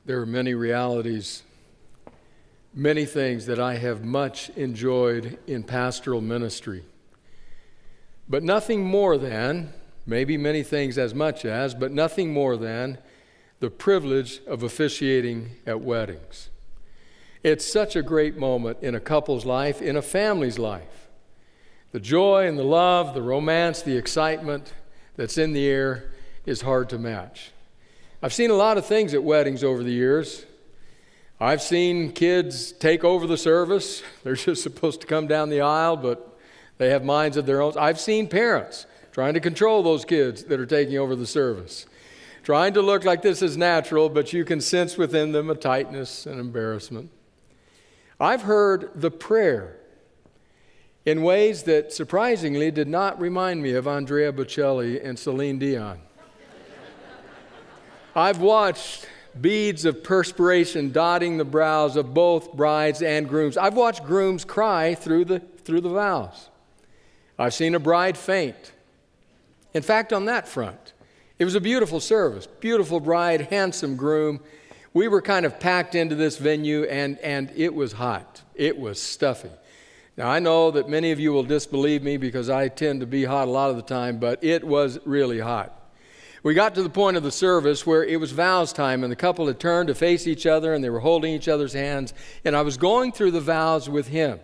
There are many realities, many things that I have much enjoyed in pastoral ministry. But nothing more than, maybe many things as much as, but nothing more than the privilege of officiating at weddings. It's such a great moment in a couple's life, in a family's life. The joy and the love, the romance, the excitement that's in the air is hard to match. I've seen a lot of things at weddings over the years. I've seen kids take over the service. They're just supposed to come down the aisle, but they have minds of their own. I've seen parents trying to control those kids that are taking over the service, trying to look like this is natural, but you can sense within them a tightness and embarrassment. I've heard the prayer in ways that surprisingly did not remind me of Andrea Bocelli and Celine Dion. I've watched beads of perspiration dotting the brows of both brides and grooms. I've watched grooms cry through the vows. I've seen a bride faint. In fact, on that front, it was a beautiful service, beautiful bride, handsome groom. We were kind of packed into this venue, and it was hot. It was stuffy. Now, I know that many of you will disbelieve me because I tend to be hot a lot of the time, but it was really hot. We got to the point of the service where it was vows time, and the couple had turned to face each other, and they were holding each other's hands, and I was going through the vows with him.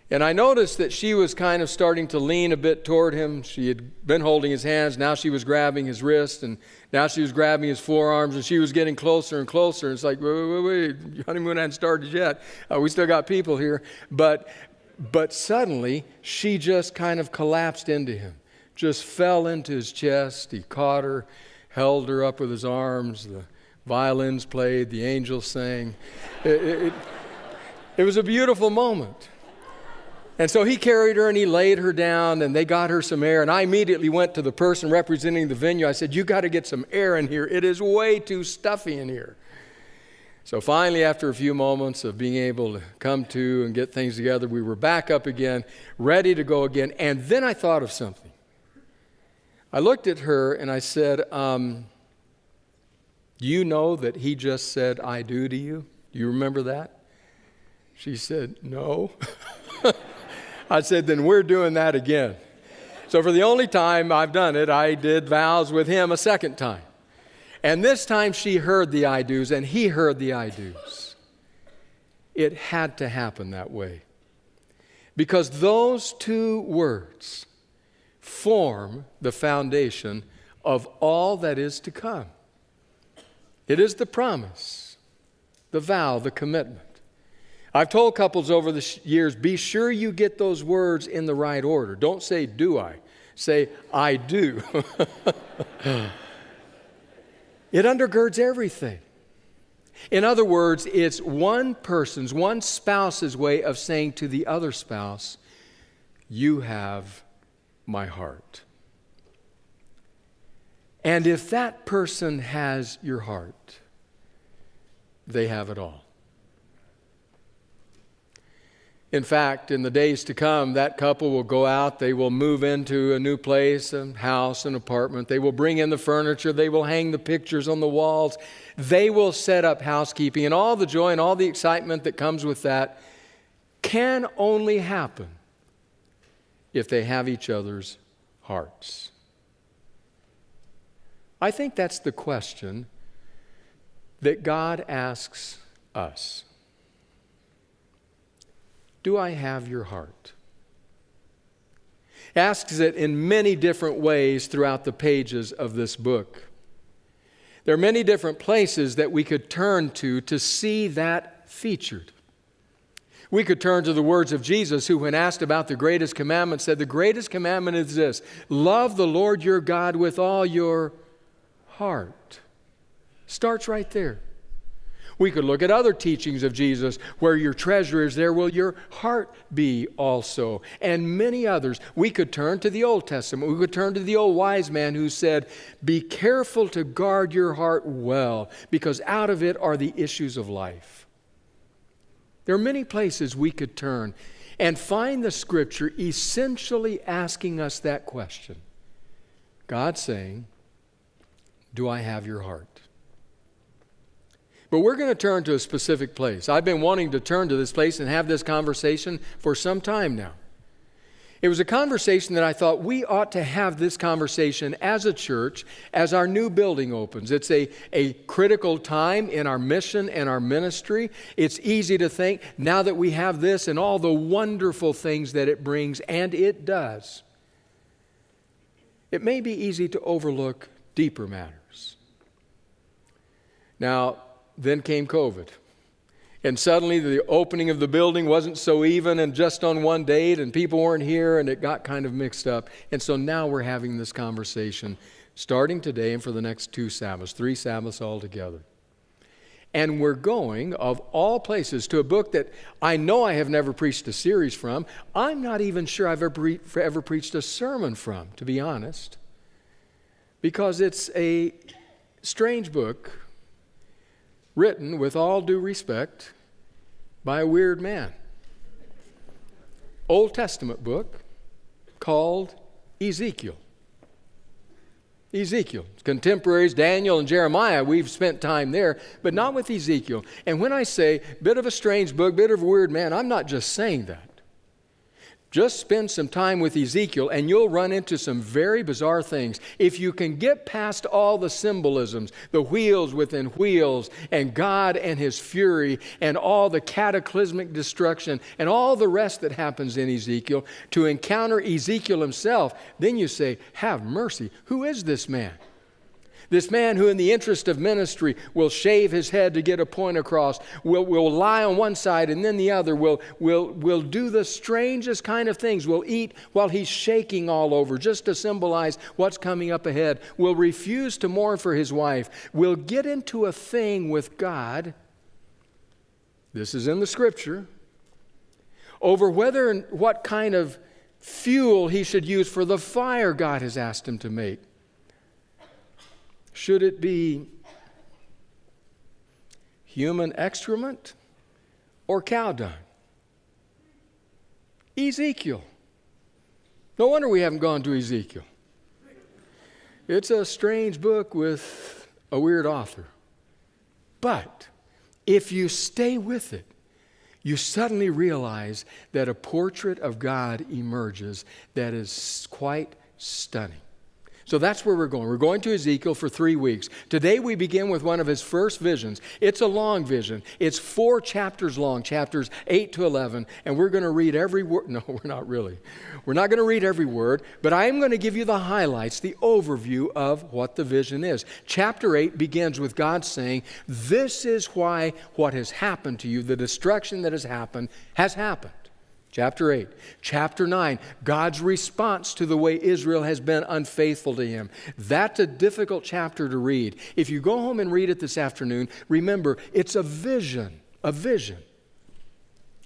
And I noticed that she was kind of starting to lean a bit toward him. She had been holding his hands. Now she was grabbing his wrist, and now she was grabbing his forearms, and she was getting closer and closer. And it's like, wait, honeymoon hadn't started yet. We still got people here. But suddenly, she just kind of collapsed into him, just fell into his chest. He caught her, held her up with his arms. The violins played, the angels sang. It was a beautiful moment. And so he carried her and he laid her down and they got her some air. And I immediately went to the person representing the venue. I said, you got to get some air in here. It is way too stuffy in here. So finally, after a few moments of being able to come to and get things together, we were back up again, ready to go again. And then I thought of something. I looked at her and I said, do you know that he just said, I do to you? Do you remember that? She said, no. I said, then we're doing that again. So for the only time I've done it, I did vows with him a second time. And this time she heard the I do's and he heard the I do's. It had to happen that way. Because those two words form the foundation of all that is to come. It is the promise, the vow, the commitment. I've told couples over the years, be sure you get those words in the right order. Don't say, do I? Say, I do. It undergirds everything. In other words, it's one person's, one spouse's way of saying to the other spouse, you have my heart. And if that person has your heart, they have it all. In fact, in the days to come, that couple will go out, they will move into a new place, a house, an apartment. They will bring in the furniture, they will hang the pictures on the walls. They will set up housekeeping, and all the joy and all the excitement that comes with that can only happen if they have each other's hearts. I think that's the question that God asks us. Do I have your heart? Asks it in many different ways throughout the pages of this book. There are many different places that we could turn to see that featured. We could turn to the words of Jesus, who, when asked about the greatest commandment, said, the greatest commandment is this: love the Lord your God with all your heart. Starts right there. We could look at other teachings of Jesus. Where your treasure is, there will your heart be also. And many others. We could turn to the Old Testament. We could turn to the old wise man who said, be careful to guard your heart well, because out of it are the issues of life. There are many places we could turn and find the Scripture essentially asking us that question. God saying, do I have your heart? But we're going to turn to a specific place. I've been wanting to turn to this place and have this conversation for some time now. It was a conversation that I thought we ought to have this conversation as a church as our new building opens. It's a critical time in our mission and our ministry. It's easy to think now that we have this and all the wonderful things that it brings, and it does, it may be easy to overlook deeper matters. Now, then came COVID. And suddenly the opening of the building wasn't so even and just on one date, and people weren't here, and it got kind of mixed up. And so now we're having this conversation starting today and for the next 2 Sabbaths, 3 Sabbaths altogether. And we're going, of all places, to a book that I know I have never preached a series from. I'm not even sure I've ever preached a sermon from, to be honest, because it's a strange book written, with all due respect, by a weird man. Old Testament book called Ezekiel. Ezekiel. Contemporaries, Daniel and Jeremiah, we've spent time there, but not with Ezekiel. And when I say bit of a strange book, bit of a weird man, I'm not just saying that. Just spend some time with Ezekiel and you'll run into some very bizarre things. If you can get past all the symbolisms, the wheels within wheels, and God and His fury, and all the cataclysmic destruction, and all the rest that happens in Ezekiel, to encounter Ezekiel himself, then you say, have mercy. Who is this man? This man who in the interest of ministry will shave his head to get a point across, will lie on one side and then the other, will do the strangest kind of things, will eat while he's shaking all over just to symbolize what's coming up ahead, will refuse to mourn for his wife, will get into a thing with God, this is in the Scripture, over whether and what kind of fuel he should use for the fire God has asked him to make. Should it be human excrement or cow dung? Ezekiel. No wonder we haven't gone to Ezekiel. It's a strange book with a weird author. But if you stay with it, you suddenly realize that a portrait of God emerges that is quite stunning. So that's where we're going. We're going to Ezekiel for 3 weeks. Today we begin with one of his first visions. It's a long vision. It's 4 chapters long, chapters 8 to 11, and we're going to read every word. No, we're not really. We're not going to read every word, but I am going to give you the highlights, the overview of what the vision is. Chapter 8 begins with God saying, this is why what has happened to you, the destruction that has happened, has happened. Chapter 8. Chapter 9, God's response to the way Israel has been unfaithful to Him. That's a difficult chapter to read. If you go home and read it this afternoon, remember, it's a vision. A vision.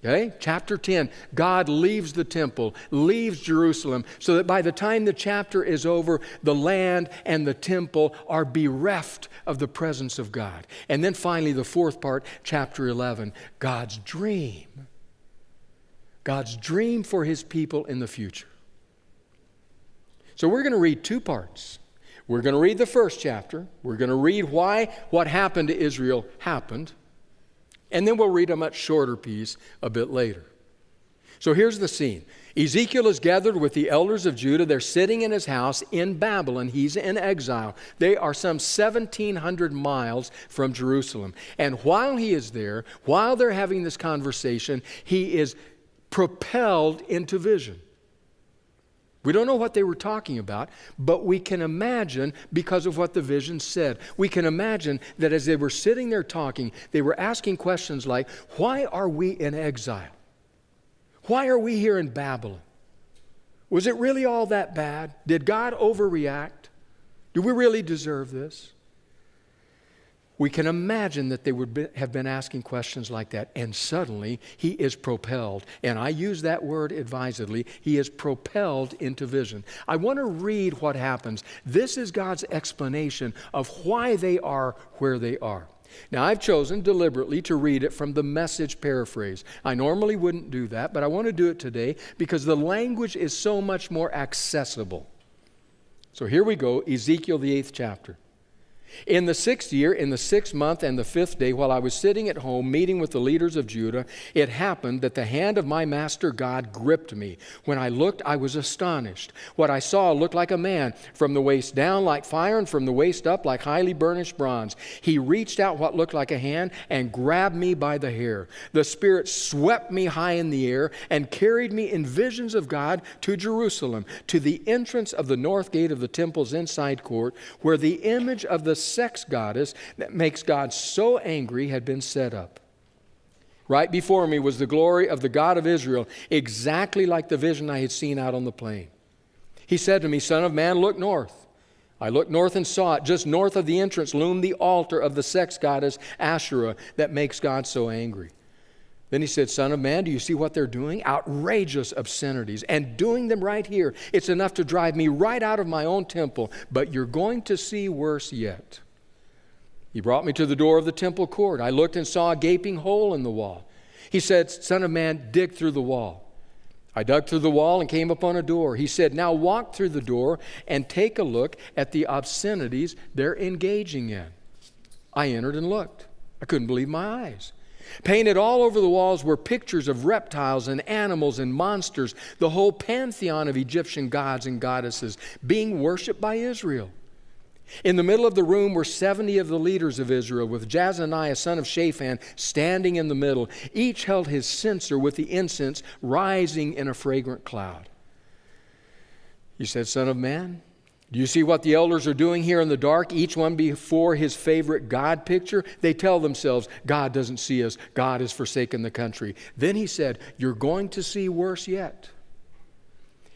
Okay? Chapter 10, God leaves the temple, leaves Jerusalem, so that by the time the chapter is over, the land and the temple are bereft of the presence of God. And then finally, the fourth part, chapter 11, God's dream. God's dream for His people in the future. So we're going to read 2 parts. We're going to read the first chapter. We're going to read why what happened to Israel happened. And then we'll read a much shorter piece a bit later. So here's the scene. Ezekiel is gathered with the elders of Judah. They're sitting in his house in Babylon. He's in exile. They are some 1,700 miles from Jerusalem. And while he is there, while they're having this conversation, he is propelled into vision. We don't know what they were talking about, but we can imagine, because of what the vision said, we can imagine that as they were sitting there talking, they were asking questions like, why are we in exile? Why are we here in Babylon? Was it really all that bad? Did God overreact? Do we really deserve this? We can imagine that they would have been asking questions like that, and suddenly he is propelled. And I use that word advisedly. He is propelled into vision. I want to read what happens. This is God's explanation of why they are where they are. Now, I've chosen deliberately to read it from the Message paraphrase. I normally wouldn't do that, but I want to do it today because the language is so much more accessible. So here we go, Ezekiel, the 8th chapter. In the 6th year, in the 6th month and the 5th day, while I was sitting at home meeting with the leaders of Judah, it happened that the hand of my master God gripped me. When I looked, I was astonished. What I saw looked like a man, from the waist down like fire and from the waist up like highly burnished bronze. He reached out what looked like a hand and grabbed me by the hair. The Spirit swept me high in the air and carried me in visions of God to Jerusalem, to the entrance of the north gate of the temple's inside court, where the image of the sex goddess that makes God so angry had been set up. Right before me was the glory of the God of Israel, exactly like the vision I had seen out on the plain. He said to me, "Son of man, look north." I looked north and saw it. Just north of the entrance loomed the altar of the sex goddess Asherah that makes God so angry. Then he said, "Son of man, do you see what they're doing? Outrageous obscenities, and doing them right here. It's enough to drive me right out of my own temple, but you're going to see worse yet." He brought me to the door of the temple court. I looked and saw a gaping hole in the wall. He said, "Son of man, dig through the wall." I dug through the wall and came upon a door. He said, "Now walk through the door and take a look at the obscenities they're engaging in." I entered and looked. I couldn't believe my eyes. Painted all over the walls were pictures of reptiles and animals and monsters, the whole pantheon of Egyptian gods and goddesses being worshipped by Israel. In the middle of the room were 70 of the leaders of Israel, with Jazaniah, son of Shaphan, standing in the middle. Each held his censer with the incense rising in a fragrant cloud. He said, "Son of man, do you see what the elders are doing here in the dark, each one before his favorite God picture? They tell themselves, God doesn't see us. God has forsaken the country." Then he said, "You're going to see worse yet."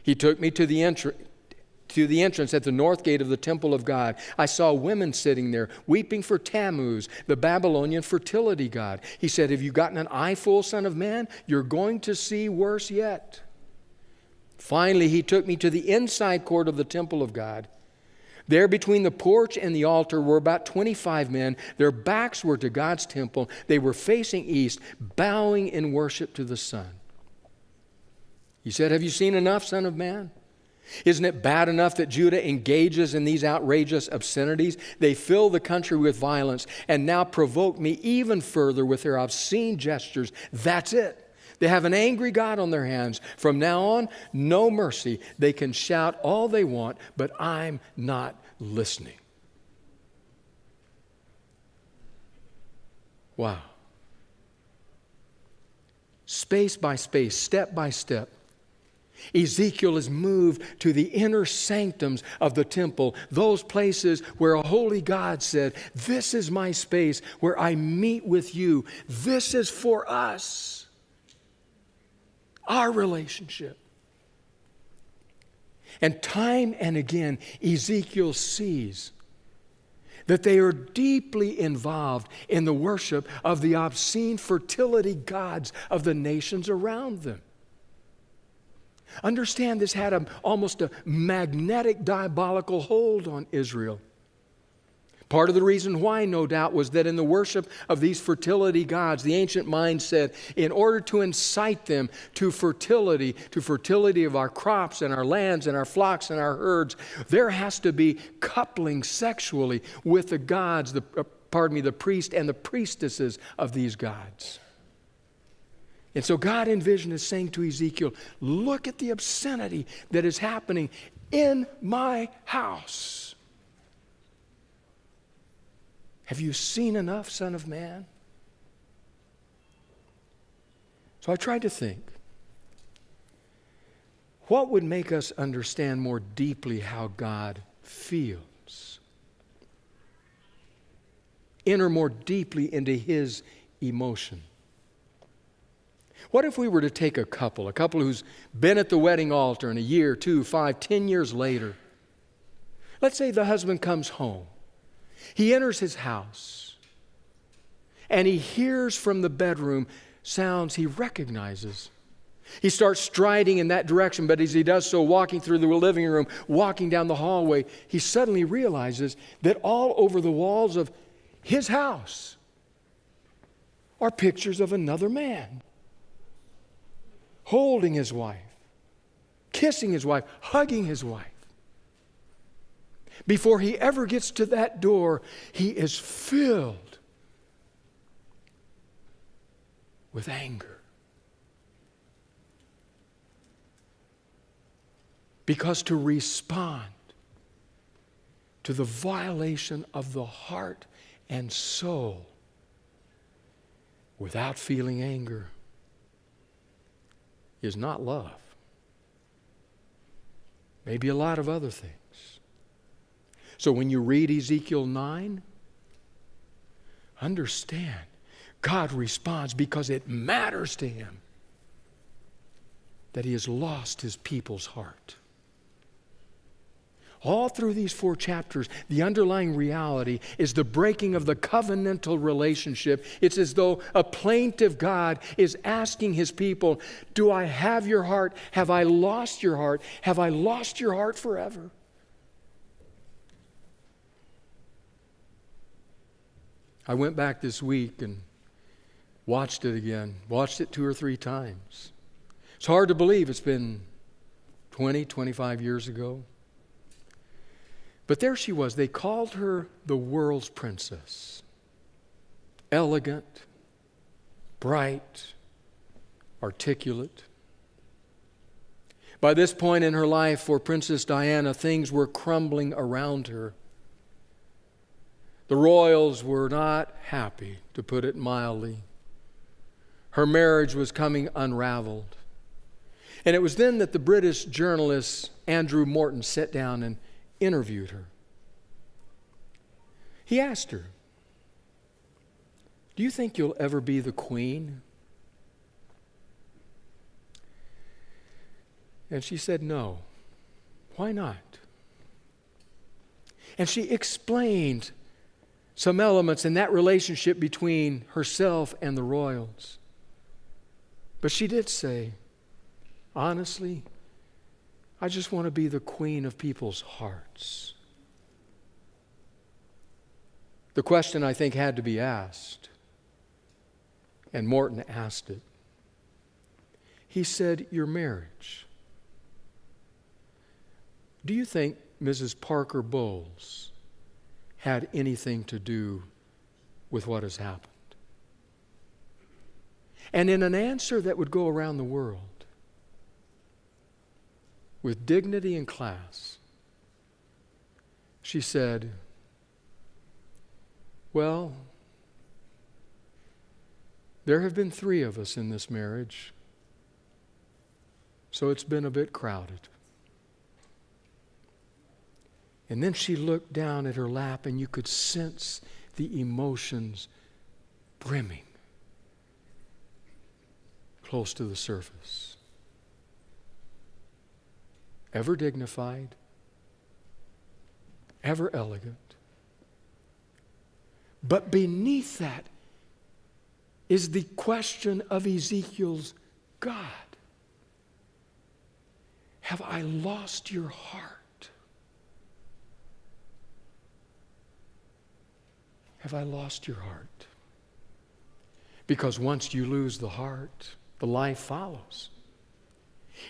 He took me to the entrance at the north gate of the temple of God. I saw women sitting there, weeping for Tammuz, the Babylonian fertility god. He said, "Have you gotten an eyeful, son of man? You're going to see worse yet." Finally, he took me to the inside court of the temple of God. There between the porch and the altar were about 25 men. Their backs were to God's temple. They were facing east, bowing in worship to the sun. He said, "Have you seen enough, son of man? Isn't it bad enough that Judah engages in these outrageous obscenities? They fill the country with violence and now provoke me even further with their obscene gestures. That's it. They have an angry God on their hands. From now on, no mercy. They can shout all they want, but I'm not listening." Wow. Space by space, step by step, Ezekiel is moved to the inner sanctums of the temple, those places where a holy God said, "This is my space where I meet with you. This is for us, our relationship." And time and again, Ezekiel sees that they are deeply involved in the worship of the obscene fertility gods of the nations around them. Understand, this had almost a magnetic, diabolical hold on Israel. Part of the reason why, no doubt, was that in the worship of these fertility gods, the ancient mind said, in order to incite them to fertility of our crops and our lands and our flocks and our herds, there has to be coupling sexually with the gods, the priest and the priestesses of these gods. And so God envisioned as saying to Ezekiel, "Look at the obscenity that is happening in my house. Have you seen enough, son of man?" So I tried to think, what would make us understand more deeply how God feels? Enter more deeply into his emotion. What if we were to take a couple who's been at the wedding altar, and a year, 2, 5, 10 years later, let's say the husband comes home. He enters his house, and he hears from the bedroom sounds he recognizes. He starts striding in that direction, but as he does so, walking through the living room, walking down the hallway, he suddenly realizes that all over the walls of his house are pictures of another man, holding his wife, kissing his wife, hugging his wife. before he ever gets to that door, he is filled with anger. Because to respond to the violation of the heart and soul without feeling anger is not love. Maybe a lot of other things. So when you read Ezekiel 9, understand God responds because it matters to him that he has lost his people's heart. All through these 4 chapters, the underlying reality is the breaking of the covenantal relationship. It's as though a plaintive God is asking his people, do I have your heart? Have I lost your heart? Have I lost your heart forever? I went back this week and watched it again, watched it 2 or 3 times. It's hard to believe it's been 20, 25 years ago. But there she was. They called her the world's princess. Elegant, bright, articulate. By this point in her life, for Princess Diana, things were crumbling around her. The royals were not happy, to put it mildly. Her marriage was coming unraveled. And it was then that the British journalist Andrew Morton sat down and interviewed her. He asked her, do you think you'll ever be the queen? And she said, no. Why not? And she explained some elements in that relationship between herself and the royals. But she did say, honestly, I just want to be the queen of people's hearts. The question, I think, had to be asked, and Morton asked it. He said, your marriage. Do you think Mrs. Parker Bowles had anything to do with what has happened? And in an answer that would go around the world, with dignity and class, she said, well, there have been 3 of us in this marriage, so it's been a bit crowded. And then she looked down at her lap and you could sense the emotions brimming close to the surface. Ever dignified, ever elegant. But beneath that is the question of Ezekiel's God. Have I lost your heart? Have I lost your heart? Because once you lose the heart, the life follows.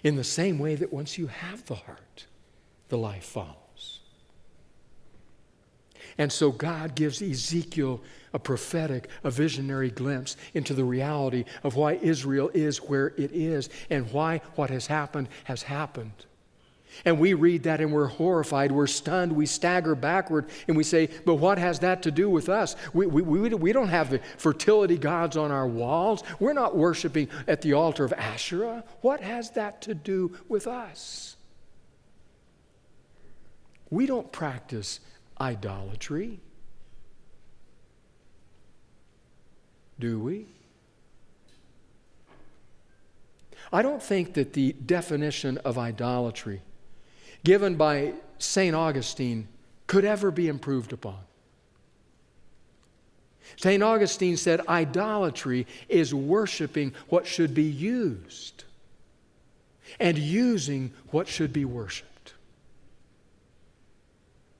In the same way that once you have the heart, the life follows. And so God gives Ezekiel a prophetic, a visionary glimpse into the reality of why Israel is where it is and why what has happened has happened. And we read that and we're horrified, we're stunned, we stagger backward and we say, but what has that to do with us? We don't have the fertility gods on our walls. We're not worshiping at the altar of Asherah. What has that to do with us? We don't practice idolatry, do we? I don't think that the definition of idolatry given by St. Augustine could ever be improved upon. St. Augustine said idolatry is worshiping what should be used and using what should be worshiped.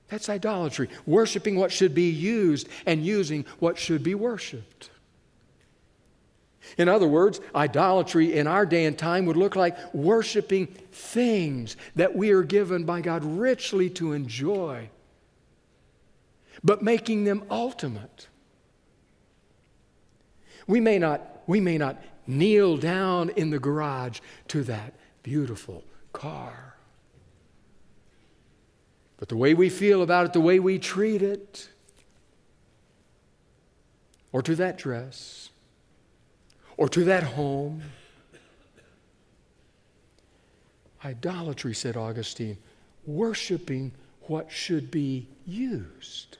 That's idolatry, worshiping what should be used and using what should be worshiped. In other words, idolatry in our day and time would look like worshiping things that we are given by God richly to enjoy but making them ultimate. We may not kneel down in the garage to that beautiful car. But the way we feel about it, the way we treat it, or to that dress, or to that home. Idolatry, said Augustine, worshiping what should be used.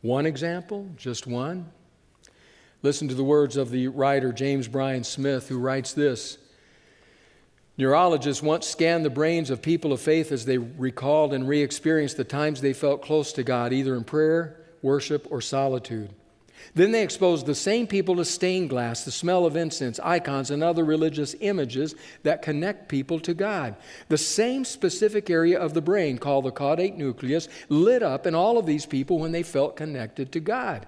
One example, just one. Listen to the words of the writer James Bryan Smith, who writes this. Neurologists once scanned the brains of people of faith as they recalled and re-experienced the times they felt close to God, either in prayer, worship, or solitude. Then they exposed the same people to stained glass, the smell of incense, icons, and other religious images that connect people to God. The same specific area of the brain, called the caudate nucleus, lit up in all of these people when they felt connected to God.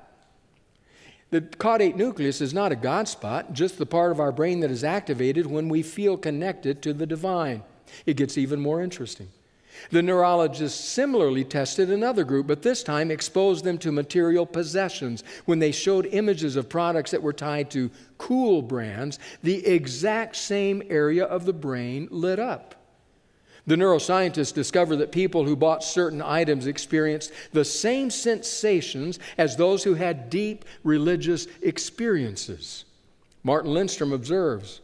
The caudate nucleus is not a God spot, just the part of our brain that is activated when we feel connected to the divine. It gets even more interesting. The neurologists similarly tested another group, but this time exposed them to material possessions. When they showed images of products that were tied to cool brands, the exact same area of the brain lit up. The neuroscientists discovered that people who bought certain items experienced the same sensations as those who had deep religious experiences. Martin Lindstrom observes,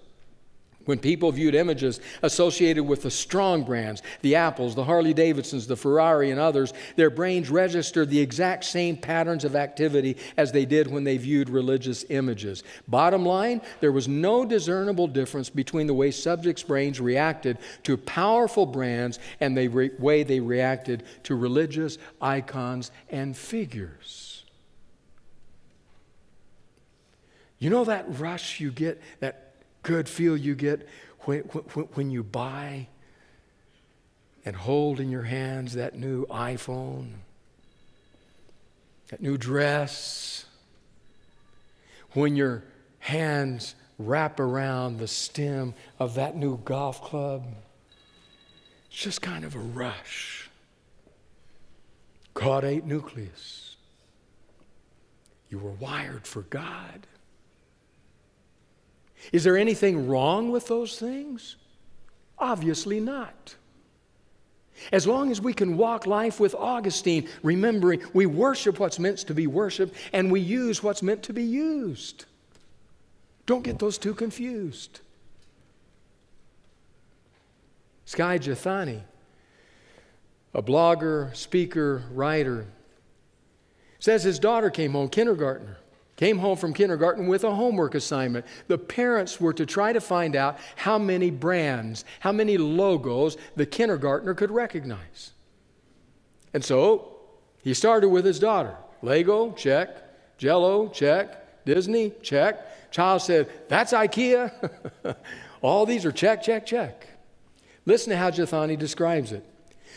when people viewed images associated with the strong brands, the Apples, the Harley-Davidsons, the Ferrari, and others, their brains registered the exact same patterns of activity as they did when they viewed religious images. Bottom line, there was no discernible difference between the way subjects' brains reacted to powerful brands and the way they reacted to religious icons and figures. You know that rush you get, that good feel you get when you buy and hold in your hands that new iPhone, that new dress, when your hands wrap around the stem of that new golf club. It's just kind of a rush. Caudate nucleus. You were wired for God. Is there anything wrong with those things? Obviously not. As long as we can walk life with Augustine, remembering we worship what's meant to be worshiped and we use what's meant to be used. Don't get those two confused. Skye Jethani, a blogger, speaker, writer, says his daughter came home from kindergarten with a homework assignment. The parents were to try to find out how many brands, how many logos the kindergartner could recognize. And so he started with his daughter. Lego, check. Jell-O, check. Disney, check. Child said, that's IKEA. All these are check, check, check. Listen to how Jethani describes it.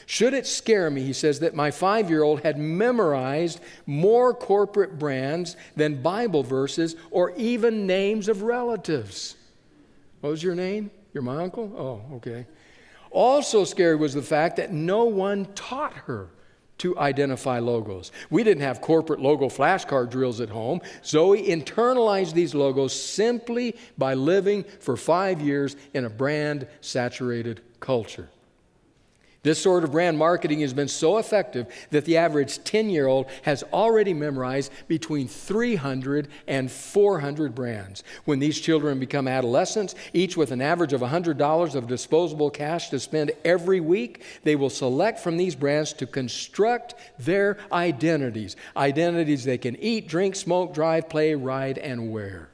Should it scare me, he says, that my 5-year-old had memorized more corporate brands than Bible verses or even names of relatives? What was your name? You're my uncle? Oh, okay. Also scary was the fact that no one taught her to identify logos. We didn't have corporate logo flashcard drills at home. Zoe internalized these logos simply by living for 5 years in a brand-saturated culture. This sort of brand marketing has been so effective that the average 10-year-old has already memorized between 300 and 400 brands. When these children become adolescents, each with an average of $100 of disposable cash to spend every week, they will select from these brands to construct their identities. Identities they can eat, drink, smoke, drive, play, ride, and wear.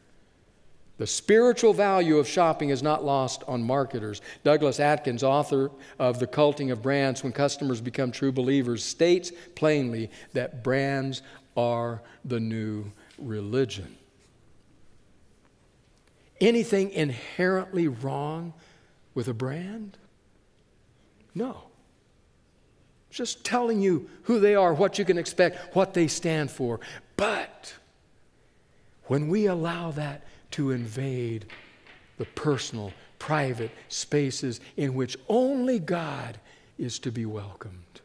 The spiritual value of shopping is not lost on marketers. Douglas Adkins, author of The Culting of Brands When Customers Become True Believers, states plainly that brands are the new religion. Anything inherently wrong with a brand? No. Just telling you who they are, what you can expect, what they stand for. But when we allow that to invade the personal, private spaces in which only God is to be welcomed,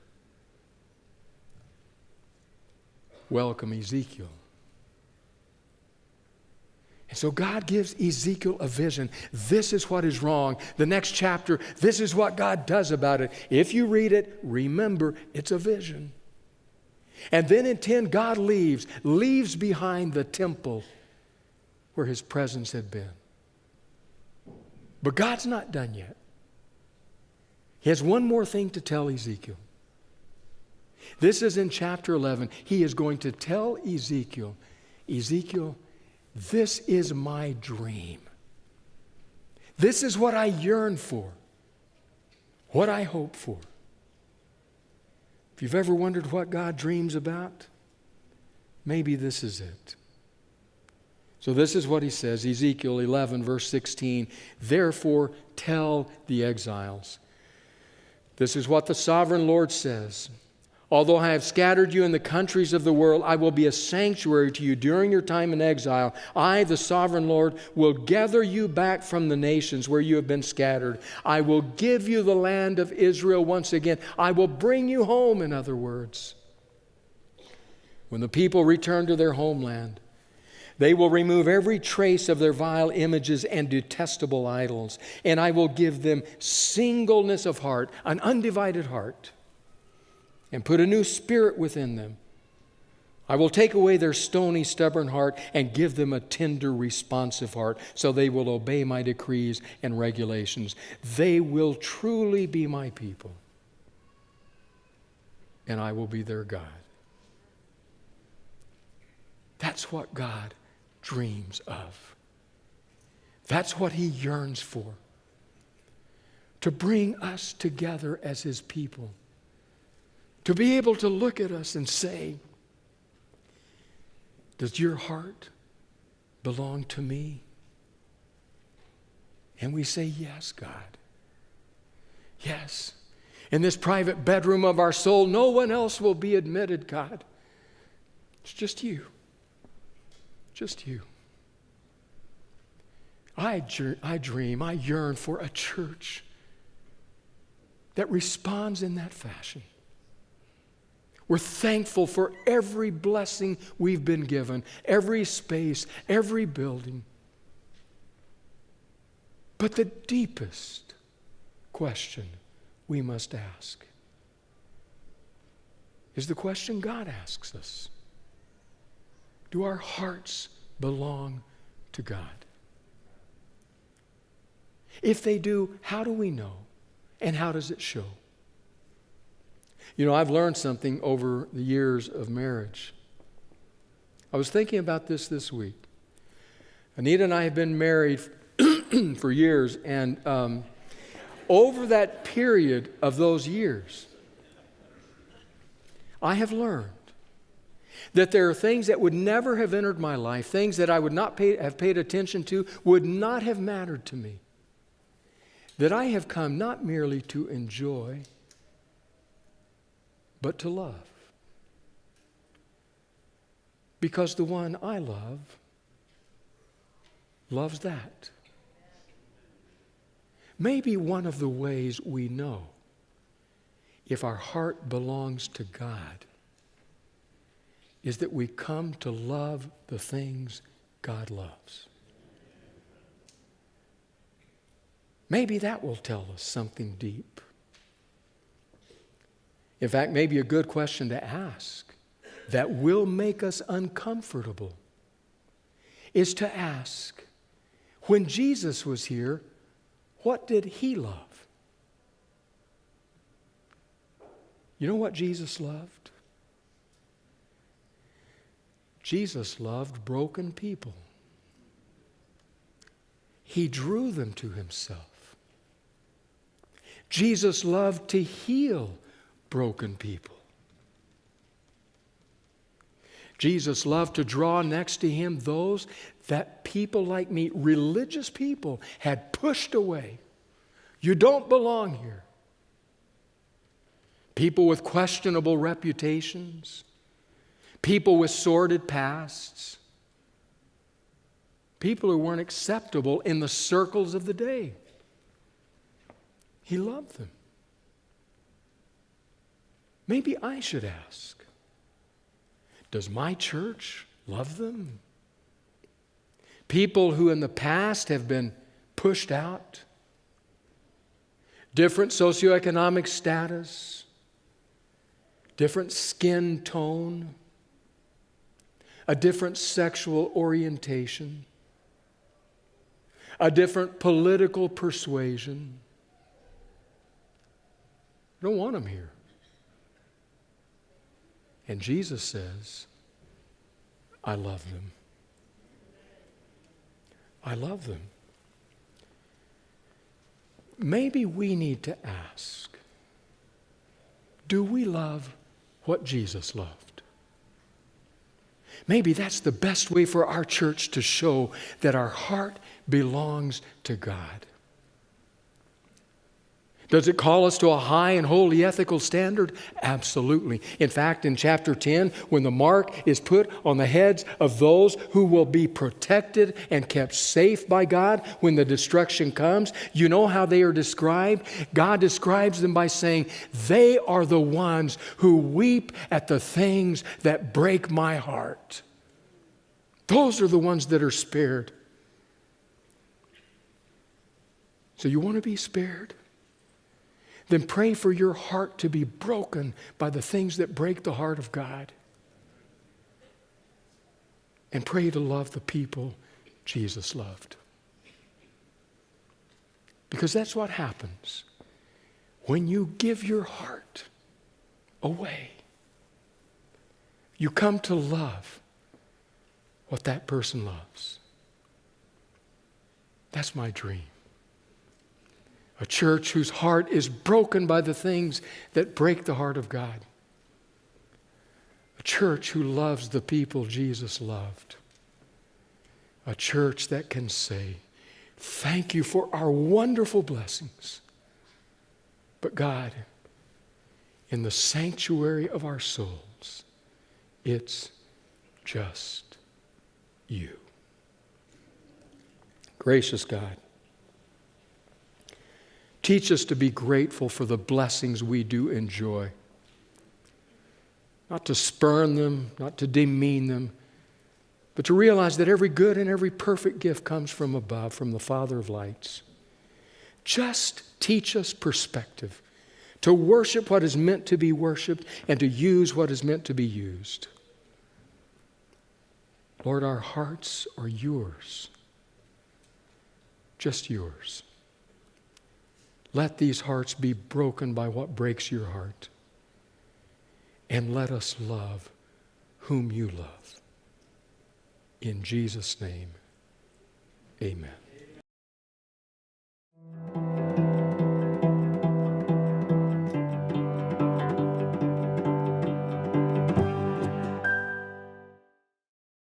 welcome Ezekiel. And so God gives Ezekiel a vision. This is what is wrong. The next chapter, this is what God does about it. If you read it, remember, it's a vision. And then in 10, God leaves behind the temple where his presence had been. But God's not done yet. He has one more thing to tell Ezekiel. This is in chapter 11. He is going to tell Ezekiel, Ezekiel, this is my dream. This is what I yearn for, what I hope for. If you've ever wondered what God dreams about, maybe this is it. So this is what he says, Ezekiel 11, verse 16, therefore tell the exiles. This is what the sovereign Lord says. Although I have scattered you in the countries of the world, I will be a sanctuary to you during your time in exile. I, the sovereign Lord, will gather you back from the nations where you have been scattered. I will give you the land of Israel once again. I will bring you home, in other words. When the people return to their homeland, they will remove every trace of their vile images and detestable idols, and I will give them singleness of heart, an undivided heart, and put a new spirit within them. I will take away their stony, stubborn heart and give them a tender, responsive heart, so they will obey my decrees and regulations. They will truly be my people, and I will be their God. That's what God dreams of. That's what he yearns for. To bring us together as his people. To be able to look at us and say, does your heart belong to me? And we say, yes, God. Yes. In this private bedroom of our soul, no one else will be admitted, God. It's just you. Just you. I dream, I yearn for a church that responds in that fashion. We're thankful for every blessing we've been given, every space, every building. But the deepest question we must ask is the question God asks us. Do our hearts belong to God? If they do, how do we know? And how does it show? You know, I've learned something over the years of marriage. I was thinking about this week. Anita and I have been married for years, and over that period of those years, I have learned that there are things that would never have entered my life, things that I would not have paid attention to, would not have mattered to me, that I have come not merely to enjoy, but to love. Because the one I love loves that. Maybe one of the ways we know if our heart belongs to God is that we come to love the things God loves. Maybe that will tell us something deep. In fact, maybe a good question to ask that will make us uncomfortable is to ask, when Jesus was here, what did he love? You know what Jesus loved? Jesus loved broken people. He drew them to himself. Jesus loved to heal broken people. Jesus loved to draw next to him those that people like me, religious people, had pushed away. You don't belong here. People with questionable reputations. People with sordid pasts. People who weren't acceptable in the circles of the day. He loved them. Maybe I should ask, Does my church love them? People who in the past have been pushed out, different socioeconomic status, different skin tone, a different sexual orientation, a different political persuasion. I don't want them here. And Jesus says, I love them. I love them. Maybe we need to ask, do we love what Jesus loved? Maybe that's the best way for our church to show that our heart belongs to God. Does it call us to a high and holy ethical standard? Absolutely. In fact, in chapter 10, when the mark is put on the heads of those who will be protected and kept safe by God when the destruction comes, you know how they are described? God describes them by saying, they are the ones who weep at the things that break my heart. Those are the ones that are spared. So you want to be spared? Then pray for your heart to be broken by the things that break the heart of God. And pray to love the people Jesus loved. Because that's what happens when you give your heart away. You come to love what that person loves. That's my dream. A church whose heart is broken by the things that break the heart of God. A church who loves the people Jesus loved. A church that can say, thank you for our wonderful blessings. But God, in the sanctuary of our souls, it's just you. Gracious God, teach us to be grateful for the blessings we do enjoy. Not to spurn them, not to demean them, but to realize that every good and every perfect gift comes from above, from the Father of lights. Just teach us perspective, to worship what is meant to be worshiped and to use what is meant to be used. Lord, our hearts are yours, just yours. Let these hearts be broken by what breaks your heart. And let us love whom you love. In Jesus' name, amen.